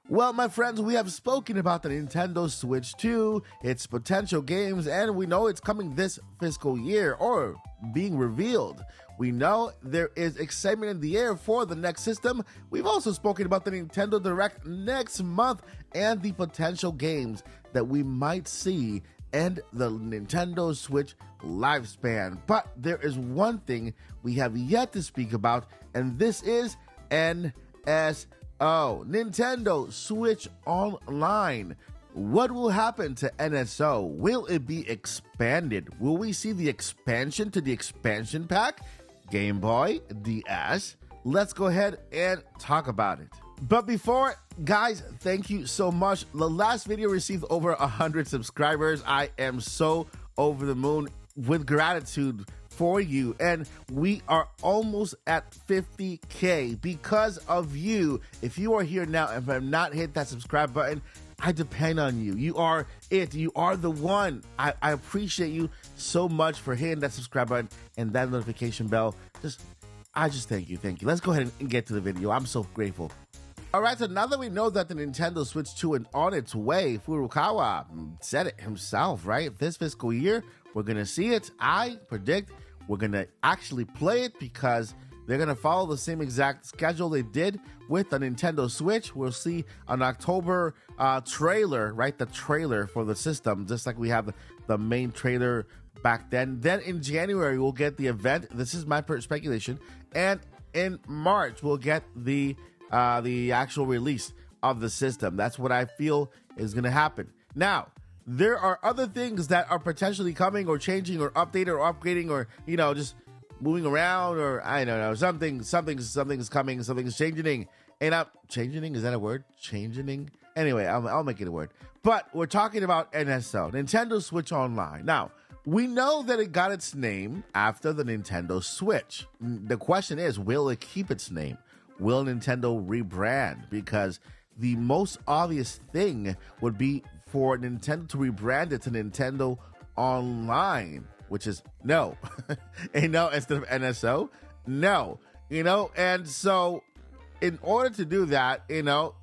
Well, my friends, we have spoken about the Nintendo Switch 2, its potential games, and we know it's coming this fiscal year, or being revealed. We know there is excitement in the air for the next system. We've also spoken about the Nintendo Direct next month and the potential games that we might see and the Nintendo Switch lifespan. But there is one thing we have yet to speak about, and this is NSO. Nintendo Switch Online. What will happen to NSO? Will it be expanded? Will we see the expansion to the expansion pack? Game Boy, DS? Let's go ahead and talk about it. But before, guys, thank you so much. The last video received over 100 subscribers. I am so over the moon with gratitude for you, and we are almost at 50K because of you. If you are here now and have not hit that subscribe button, I depend on you. You are it. You are the one. I appreciate you so much for hitting that subscribe button and that notification bell. I just thank you. Thank you. Let's go ahead and get to the video. I'm so grateful. All right, so now that we know that the Nintendo Switch 2 is on its way, Furukawa said it himself, right? This fiscal year, we're going to see it. I predict we're going to actually play it because they're going to follow the same exact schedule they did with the Nintendo Switch. We'll see an October trailer, right? The trailer for the system, just like we have the main trailer back then. Then in January, we'll get the event. This is my speculation. And in March, we'll get the actual release of the system. That's what I feel is going to happen. Now, there are other things that are potentially coming or changing or updated or upgrading or, you know, just moving around, or I don't know, something's coming, something's changing. And changing, is that a word? Changing? Anyway, I'll make it a word. But we're talking about NSO, Nintendo Switch Online. Now, we know that it got its name after the Nintendo Switch. The question is, will it keep its name? Will Nintendo rebrand? Because the most obvious thing would be for Nintendo to rebrand it to Nintendo Online, which is no. You know, instead of NSO, no. You know, and so in order to do that, you know,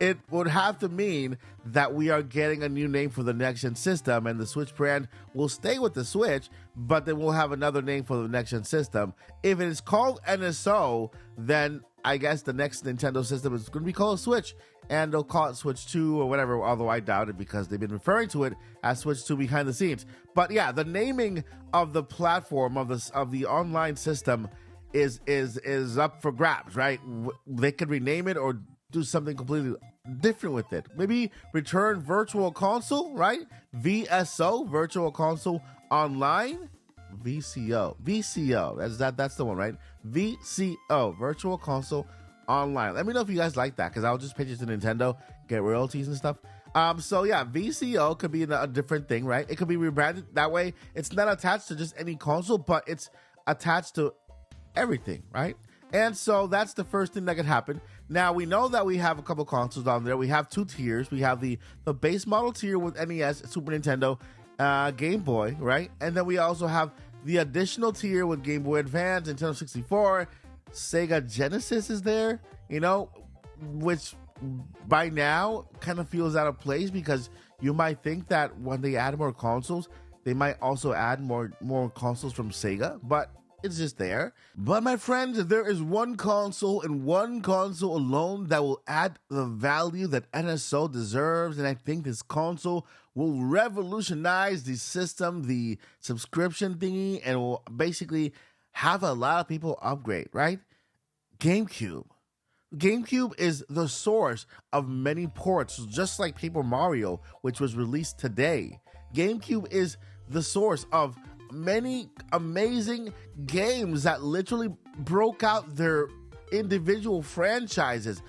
it would have to mean that we are getting a new name for the next-gen system, and the Switch brand will stay with the Switch, but then we'll have another name for the next-gen system. If it is called NSO, then I guess the next Nintendo system is going to be called Switch, and they'll call it Switch 2 or whatever, although I doubt it because they've been referring to it as Switch 2 behind the scenes. But yeah, the naming of the platform of the online system is up for grabs, right? They could rename it or do something completely different with it. Maybe return Virtual Console, right? VSO, Virtual Console Online. VCO. That's the one, right? VCO, Virtual Console Online. Let me know if you guys like that, because I'll just pitch it to Nintendo, get royalties and stuff. So yeah, VCO could be a different thing, right? It could be rebranded that way. It's not attached to just any console, but it's attached to everything, right? And so that's the first thing that could happen. Now, we know that we have a couple consoles on there. We have two tiers. We have the base model tier with NES, Super Nintendo, Game Boy, right? And then we also have the additional tier with Game Boy Advance, Nintendo 64, Sega Genesis is there, you know, which by now kind of feels out of place, because you might think that when they add more consoles, they might also add more consoles from Sega, but it's just there. But my friends, there is one console and one console alone that will add the value that NSO deserves, and I think this console will revolutionize the system, the subscription thingy, and will basically have a lot of people upgrade, right? GameCube. GameCube is the source of many ports, just like Paper Mario, which was released today. GameCube is the source of many amazing games that literally broke out their individual franchises.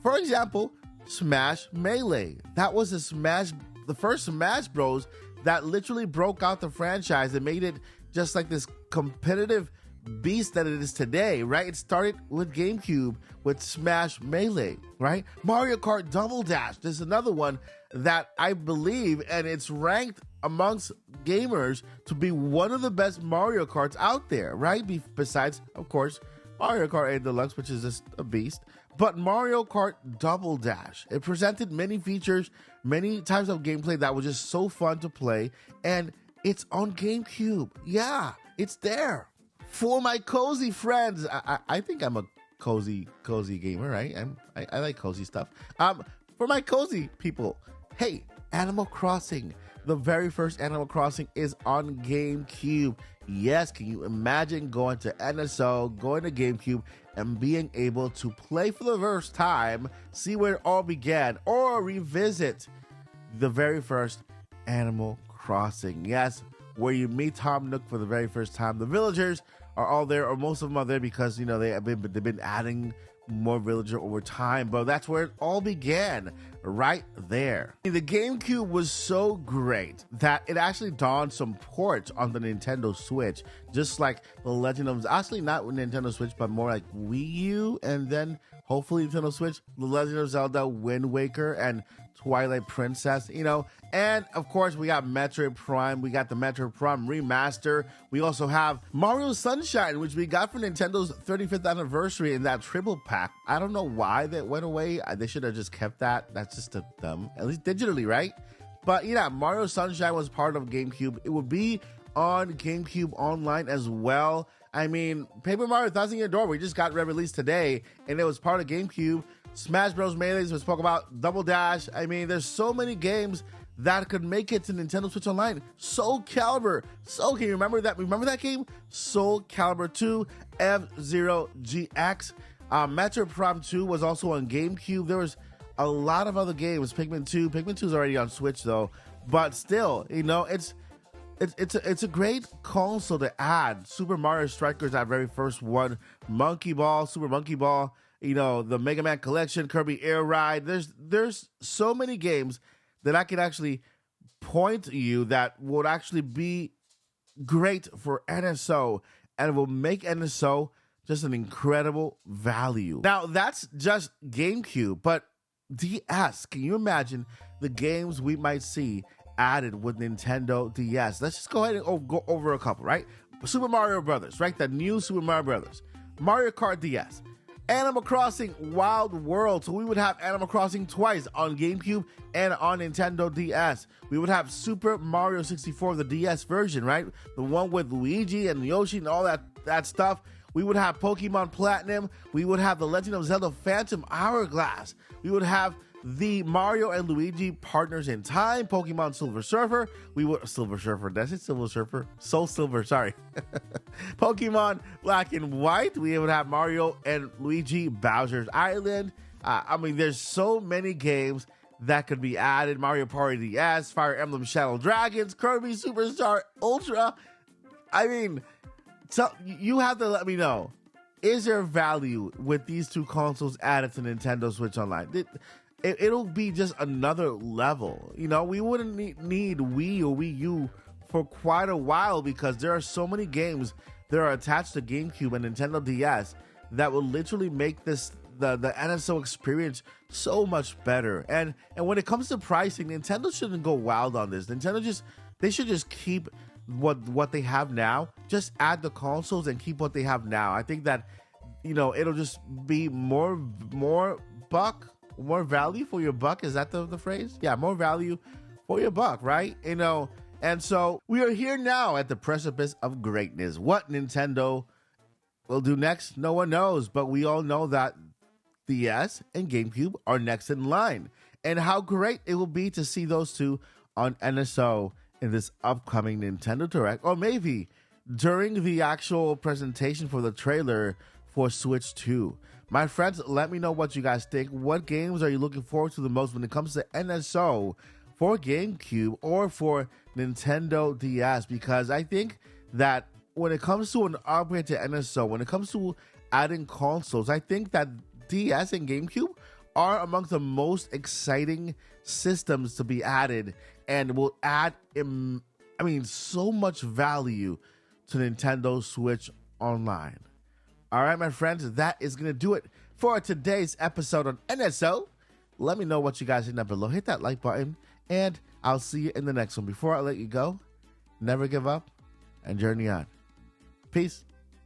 For example, Smash Melee. That was the first Smash Bros. That literally broke out the franchise and made it just like this competitive beast that it is today, right? It started with GameCube with Smash Melee, right? Mario Kart Double Dash. There's another one that I believe, and it's ranked amongst gamers to be one of the best Mario Karts out there, right? Besides, of course, Mario Kart 8 Deluxe, which is just a beast. But Mario Kart Double Dash, it presented many features, many types of gameplay that was just so fun to play, and it's on GameCube. Yeah, it's there. For my cozy friends, I think I'm a cozy gamer, right? I like cozy stuff. For my cozy people, hey, Animal Crossing. The very first Animal Crossing is on GameCube. Yes, can you imagine going to NSO, going to GameCube, and being able to play for the first time, see where it all began, or revisit the very first Animal Crossing? Yes, where you meet Tom Nook for the very first time. The villagers are all there, or most of them are there because, you know, they've been adding more villager over time, but that's where it all began, right there. The GameCube was so great that it actually donned some ports on the Nintendo Switch, just like the Legend of, actually not with Nintendo Switch, but more like Wii U, and then hopefully Nintendo Switch, the Legend of Zelda, Wind Waker, and Twilight Princess, you know, and of course we got Metroid Prime, we got the Metroid Prime remaster, we also have Mario Sunshine, which we got for Nintendo's 35th anniversary in that triple pack. I don't know why that went away. They should have just kept that. That's just dumb, at least digitally, right? But yeah, Mario Sunshine was part of GameCube. It would be on GameCube Online as well. I mean, Paper Mario Thousand Year Door, we just got re-released today, and it was part of GameCube. Smash Bros. Melee, we spoke about, Double Dash. I mean, there's so many games that could make it to Nintendo Switch Online. Soul Calibur. So, can you remember that? Remember that game? Soul Calibur 2, F-Zero GX. Metroid Prime 2 was also on GameCube. There was a lot of other games. Pikmin 2. Pikmin 2 is already on Switch, though. But still, you know, it's a great console to add. Super Mario Strikers, that very first one. Monkey Ball, Super Monkey Ball. You know, the Mega Man Collection, Kirby Air Ride. There's so many games that I can actually point to you that would actually be great for NSO, and will make NSO just an incredible value. Now, that's just GameCube, but DS, can you imagine the games we might see added with Nintendo DS? Let's just go ahead and go over a couple, right? Super Mario Brothers, right? The new Super Mario Brothers. Mario Kart DS. Animal Crossing Wild World. So we would have Animal Crossing twice on GameCube and on Nintendo DS. We would have Super Mario 64, the DS version, right? The one with Luigi and Yoshi and all that stuff. We would have Pokemon Platinum. We would have The Legend of Zelda Phantom Hourglass. We would have the Mario and Luigi Partners in Time, Pokemon Silver Surfer. Silver Surfer, that's it, Silver Surfer? Soul Silver, sorry. Pokemon Black and White. We would have Mario and Luigi Bowser's Island. I mean, there's so many games that could be added. Mario Party DS, Fire Emblem Shadow Dragons, Kirby Superstar Ultra. I mean, so you have to let me know, is there value with these two consoles added to Nintendo Switch Online? It'll be just another level. You know, we wouldn't need Wii or Wii U for quite a while, because there are so many games that are attached to GameCube and Nintendo DS that will literally make the NSO experience so much better. And when it comes to pricing, Nintendo shouldn't go wild on this. They should just keep what they have now. Just add the consoles and keep what they have now. I think that, you know, it'll just be more value for your buck. Is that the phrase? Yeah, more value for your buck, right? You know, and so we are here now at the precipice of greatness. What Nintendo will do next, no one knows, but we all know that DS and GameCube are next in line, and how great it will be to see those two on NSO in this upcoming Nintendo Direct, or maybe during the actual presentation for the trailer for Switch 2. My friends, let me know what you guys think. What games are you looking forward to the most when it comes to NSO for GameCube or for Nintendo DS? Because I think that when it comes to an upgrade to NSO, when it comes to adding consoles, I think that DS and GameCube are amongst the most exciting systems to be added, and will add, so much value to Nintendo Switch online. All right, my friends, that is going to do it for today's episode on NSO. Let me know what you guys think down below. Hit that like button, and I'll see you in the next one. Before I let you go, never give up and journey on. Peace.